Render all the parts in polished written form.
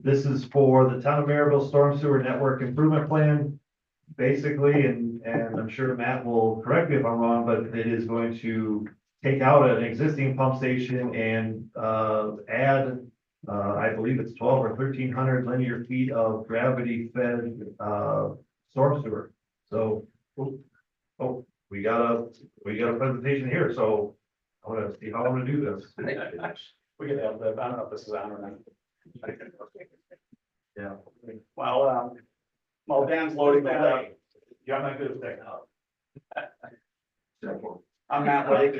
This is for the town of Merrillville Storm Sewer Network Improvement Plan. Basically, and I'm sure Matt will correct me if I'm wrong, but it is going to take out an existing pump station and, add, I believe it's 12 or 1,300 linear feet of gravity fed, storm sewer. So, oh, we got a presentation here, so I want to see how I'm gonna do this. We can have that. I don't know if this is on or not. Yeah. While Dan's loading that up, you're not good at that. I'm Matt Lake.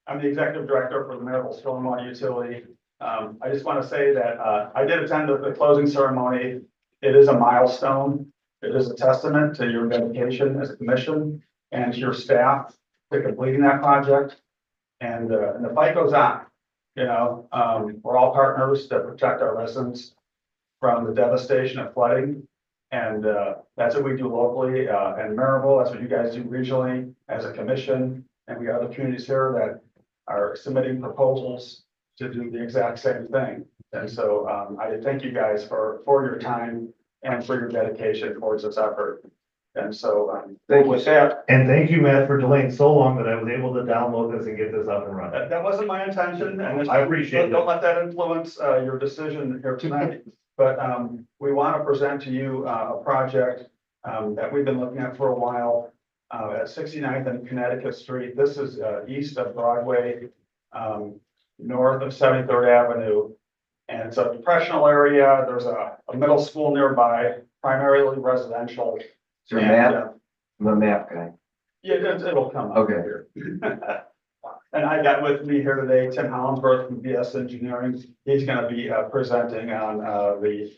I'm the executive director for the Merrillville-Storm Water Utility. I just want to say that I did attend the closing ceremony. It is a milestone. It is a testament to your dedication as a commission and to your staff to completing that project. And the fight goes on. You know, we're all partners that protect our residents from the devastation of flooding. And that's what we do locally in Merrillville. That's what you guys do regionally as a commission. And we have other communities here that are submitting proposals to do the exact same thing. And so I thank you guys for your time and for your dedication towards this effort. And so Thank you. with that, And thank you, Matt, for delaying so long that I was able to download this and get this up and running. that wasn't my intention, and I appreciate it. don't let that influence your decision here tonight. But we want to present to you a project that we've been looking at for a while at 69th and Connecticut Street. This is east of Broadway, north of 73rd Avenue. And it's a depressional area. There's a middle school nearby, primarily residential. Is there a And, map? I'm a map guy. Yeah, it'll come up Okay. here. And I got with me here today, Tim Hollinsworth from BS Engineering. He's gonna be presenting on the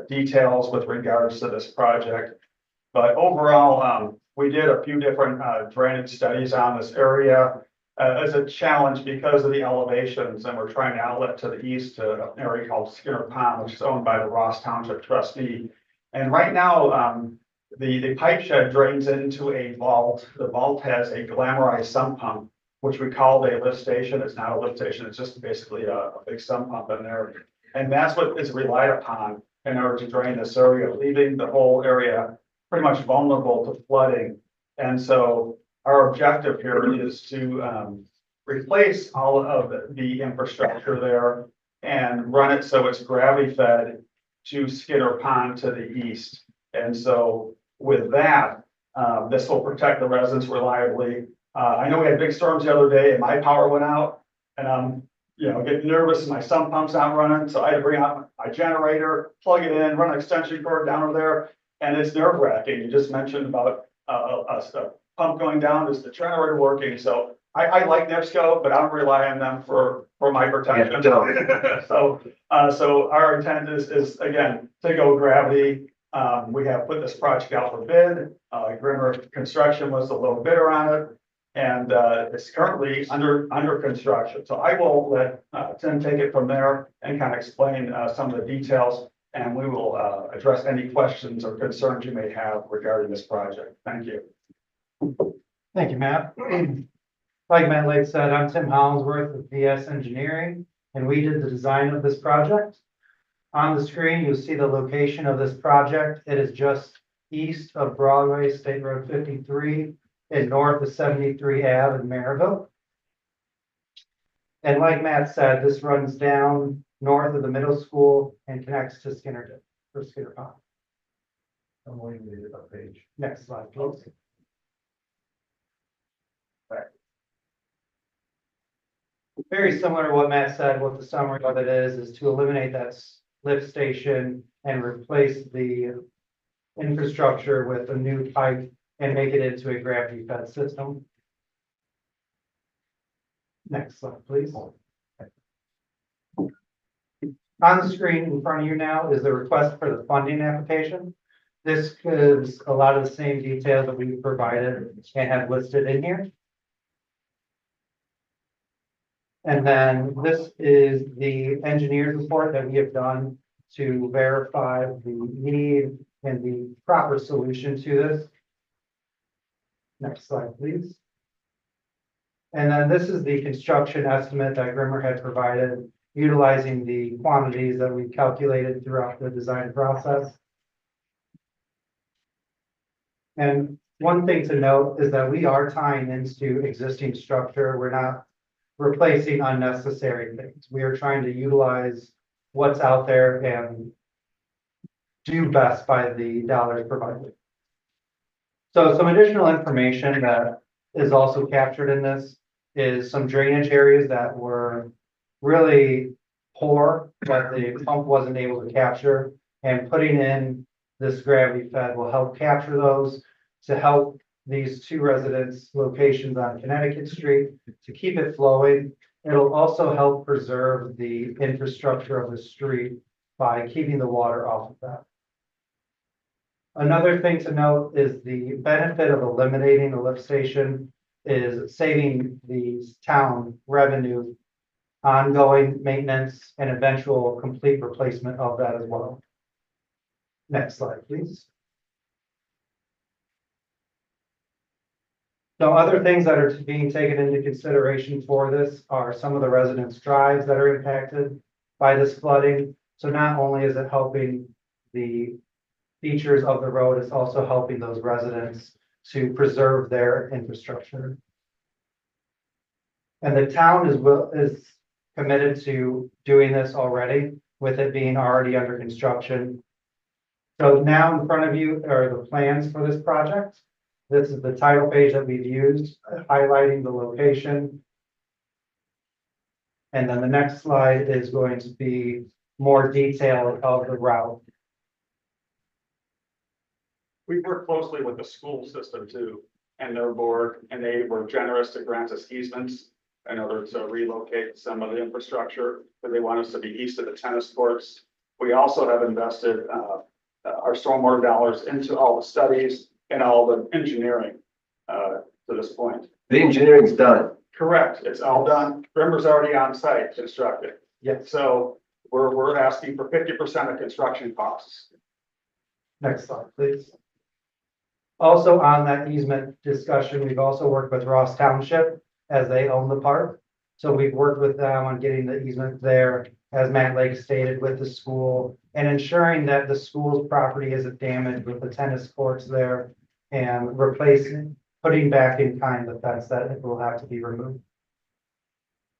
details with regards to this project. But overall, we did a few different drainage studies on this area as a challenge because of the elevations, and we're trying to outlet to the east to an area called Skinner Pond, which is owned by the Ross Township trustee. And right now, the pipe shed drains into a vault. The vault has a glamorized sump pump, which we called a lift station. It's not a lift station. It's just basically a big sump pump in there. And that's what is relied upon in order to drain this area, leaving the whole area pretty much vulnerable to flooding. And so our objective here is to replace all of the infrastructure there and run it so it's gravity fed to Skinner Pond to the east. And so with that, this will protect the residents reliably. I know we had big storms the other day and my power went out and I'm, getting nervous and my sump pump's not running. So I had to bring out my generator, plug it in, run an extension cord down over there. And it's nerve wracking. You just mentioned about a pump going down. Is the generator working? So I like NIPSCO, but I don't rely on them for my protection. Yeah, So our intent is again, to go gravity. We have put this project out for bid. Grimmer Construction was the low bidder on it. And it's currently under construction. So I will let Tim take it from there and kind of explain some of the details. And we will address any questions or concerns you may have regarding this project. Thank you. Thank you, Matt. Like Matt Lake said, I'm Tim Hollinsworth with BS Engineering, and we did the design of this project. On the screen, you'll see the location of this project. It is just east of Broadway, State Road 53, and north of 73 Ave in Merrillville. And like Matt said, this runs down north of the middle school and connects to Skinner Pond. I'm waiting to get that page. Next slide, please. Very similar to what Matt said, what the summary of it is to eliminate that lift station and replace the infrastructure with a new pipe and make it into a gravity fed system. Next slide, please. On the screen in front of you now is the request for the funding application. This gives a lot of the same details that we provided and have listed in here. And then this is the engineer's report that we have done to verify the need and the proper solution to this. Next slide, please. And then this is the construction estimate that Grimmer had provided. utilizing the quantities that we calculated throughout the design process. And one thing to note is that we are tying into existing structure. We're not replacing unnecessary things. We are trying to utilize what's out there and do best by the dollars provided. So some additional information that is also captured in this is some drainage areas that were really poor, that the pump wasn't able to capture, and putting in this gravity fed will help capture those to help these two residents locations on Connecticut Street to keep it flowing. It'll also help preserve the infrastructure of the street by keeping the water off of that. Another thing to note is the benefit of eliminating the lift station is saving the town revenue, ongoing maintenance, and eventual complete replacement of that as well. Next slide, please. So other things that are being taken into consideration for this are some of the residents' drives that are impacted by this flooding. So not only is it helping the features of the road, it's also helping those residents to preserve their infrastructure. And the town is committed to doing this already, with it being already under construction. So now in front of you are the plans for this project. This is the title page that we've used, highlighting the location. And then the next slide is going to be more detail of the route. We work closely with the school system too, and their board, and they were generous to grant us easements in order to relocate some of the infrastructure, because they want us to be east of the tennis courts. We also have invested our stormwater dollars into all the studies and all the engineering to this point. The engineering's done. Correct, it's all done. Rimmer's already on site constructed. Yes. So we're asking for 50% of construction costs. Next slide, please. Also on that easement discussion, we've also worked with Ross Township as they own the park. So we've worked with them on getting the easement there, as Matt Lake stated, with the school, and ensuring that the school's property isn't damaged with the tennis courts there, and replacing, putting back in kind the fence that it will have to be removed.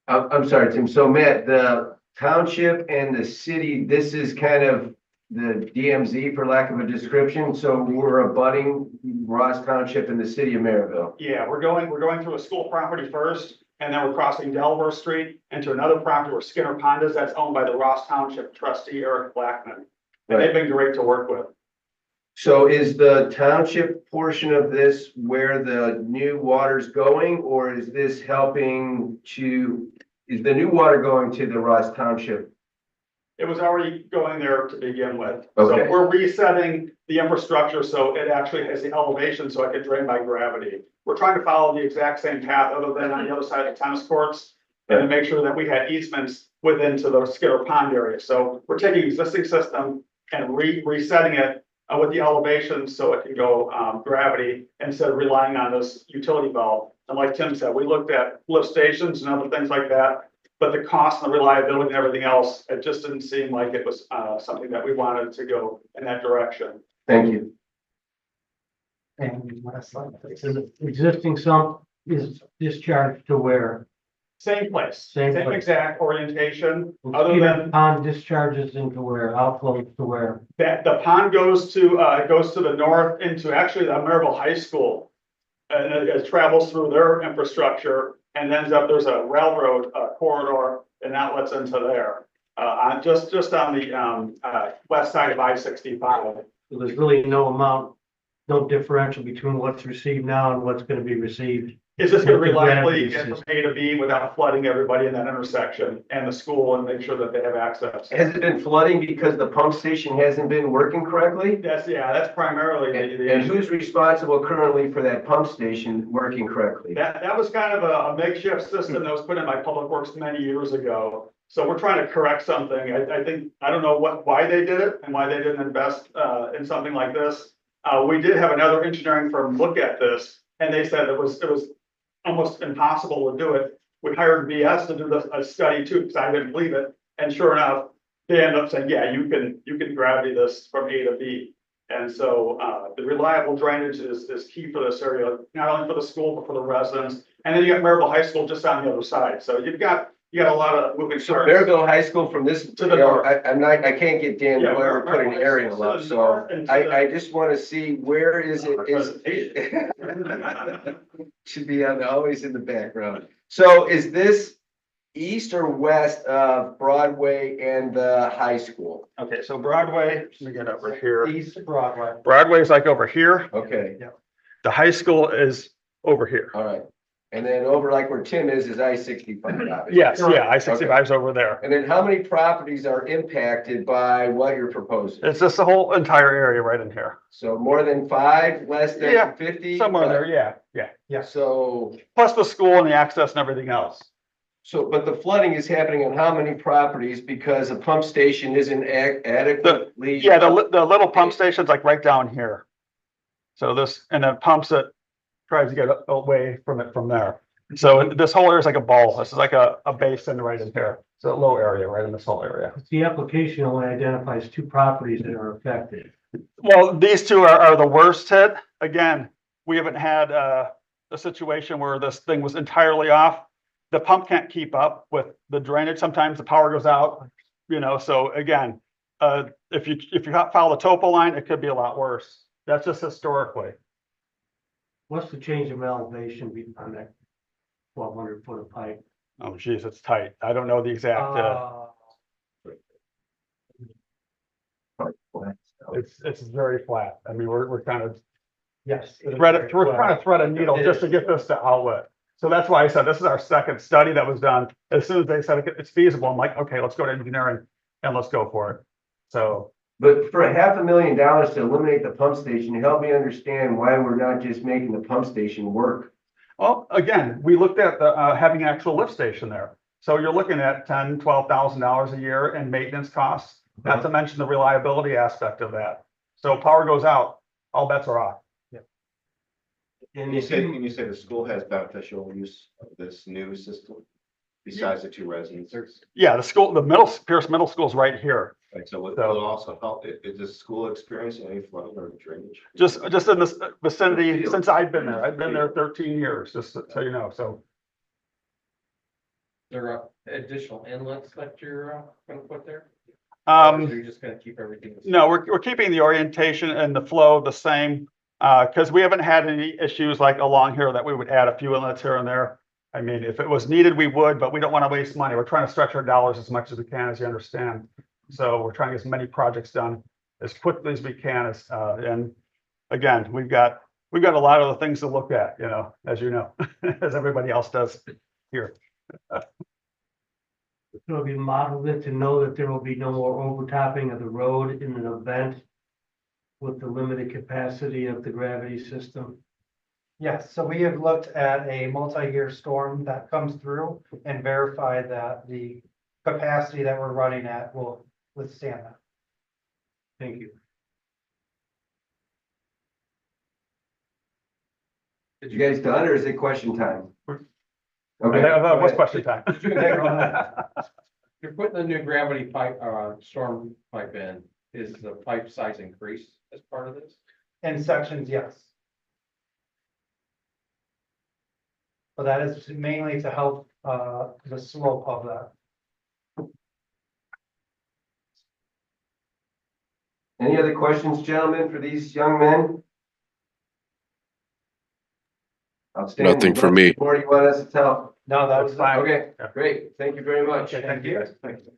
I'm sorry, Tim. So Matt, the township and the city, this is kind of the DMZ for lack of a description. So we're abutting Ross Township and the city of Merrillville. Yeah, we're going through a school property first, and then we're crossing Delaware Street into another property where Skinner Pond is, that's owned by the Ross Township trustee, Eric Blackman. And they've been great to work with. So is the township portion of this where the new water's going, or is this helping to, is the new water going to the Ross Township? It was already going there to begin with. Okay. So we're resetting the infrastructure so it actually has the elevation so it can drain by gravity. We're trying to follow the exact same path other than on the other side of the tennis courts, and to make sure that we had easements within to the Skinner Pond area. So we're taking existing system and resetting it with the elevation so it can go gravity instead of relying on this utility belt. And like Tim said, we looked at lift stations and other things like that, but the cost and the reliability and everything else, it just didn't seem like it was something that we wanted to go in that direction. Thank you. And last slide, please. So the existing sump is discharged to where? Same place, Same same place. exact orientation, other Skinner than Pond discharges into where, outflows to where? that the pond goes to, it goes to the north into actually the Merrillville High School. And it travels through their infrastructure and ends up, there's a railroad corridor and outlets into there. On just on the west side of I-65. So there's really no amount, no differential between what's received now and what's gonna be received. It's just gonna With the reliably gravity get from A to B without flooding everybody in that intersection and the school and make sure that they have access. Has it been flooding because the pump station hasn't been working correctly? That's primarily the And issue. who's responsible currently for that pump station working correctly? That was kind of a makeshift system that was put in by Public Works many years ago. So we're trying to correct something. I think, I don't know why they did it and why they didn't invest in something like this. We did have another engineering firm look at this, and they said it was almost impossible to do it. We hired BS to do a study too, because I didn't believe it. And sure enough, they end up saying, yeah, you can gravity this from A to B. And so, the reliable drainage is key for this area, not only for the school, but for the residents. And then you got Merrillville High School just on the other side. So you got a lot of moving So parts. Merrillville High School from this, To the north. I can't get Dan Yeah, Miller put an Merrillville aerial to the up, so north and to I just want to see where is it, Presentation. should be always in the background. So is this east or west of Broadway and the high school? Okay, so Broadway, let me get over here. East of Broadway. Broadway's like over here. Okay, The high school is over here. all right. And then over like where Tim is I-65, obviously. Yes, yeah, I-65 is over there. And then how many properties are impacted by what you're proposing? It's just the whole entire area right in here. So more than 5, less Yeah, than 50? Somewhere there, yeah. So, Plus the school and the access and everything else. but the flooding is happening on how many properties because a pump station isn't adequately? Yeah, the little pump station's like right down here. So this, and it pumps it, tries to get away from it from there. So this whole area is like a ball. This is like a basin right in here. It's a low area right in this whole area. The application only identifies 2 properties that are affected. Well, these two are the worst hit. Again, we haven't had a situation where this thing was entirely off. The pump can't keep up with the drainage. Sometimes the power goes out, so again, if you follow the topo line, it could be a lot worse. That's just historically. What's the change of elevation on that 1,200 foot of pipe? Oh geez, it's tight. I don't know the exact, it's very flat. I mean, we're kind of Yes. we're trying to thread a needle just to get this to outlet. So that's why I said this is our second study that was done. As soon as they said it's feasible, I'm like, okay, let's go to engineering and let's go for it. So. But for $500,000 to eliminate the pump station, help me understand why we're not just making the pump station work. Well, again, we looked at having an actual lift station there. So you're looking at $10,000, $12,000 a year in maintenance costs, not to mention the reliability aspect of that. So power goes out, all bets are off. And you say the school has beneficial use of this new system besides the 2 residences? Yeah, Pierce Middle School is right here. Right, so will it also help, is the school experiencing any flooding or drainage? Just in this vicinity since I've been there. I've been there 13 years, just so you know, so. There are additional inlets that you're gonna put there? Or you're just gonna keep everything? the same? No, we're keeping the orientation and the flow the same, because we haven't had any issues like along here that we would add a few inlets here and there. I mean, if it was needed, we would, but we don't want to waste money. We're trying to stretch our dollars as much as we can, as you understand. So we're trying to get as many projects done as quickly as we can. And again, we've got a lot of the things to look at, as you know, as everybody else does here. So we modeled it to know that there will be no more overtopping of the road in an event with the limited capacity of the gravity system. Yes, so we have looked at a multi-year storm that comes through and verified that the capacity that we're running at will withstand that. Thank you. You guys done or is it question time? Okay. What's question time? You're putting a new gravity pipe, storm pipe in, is the pipe size increased as part of this? In sections, yes. But that is mainly to help the slope of that. Any other questions, gentlemen, for these young men? Outstanding. Nothing for me. More you want us to tell? No, that was Fine. Okay, great. Thank you very much. Okay, thank you. Thank you.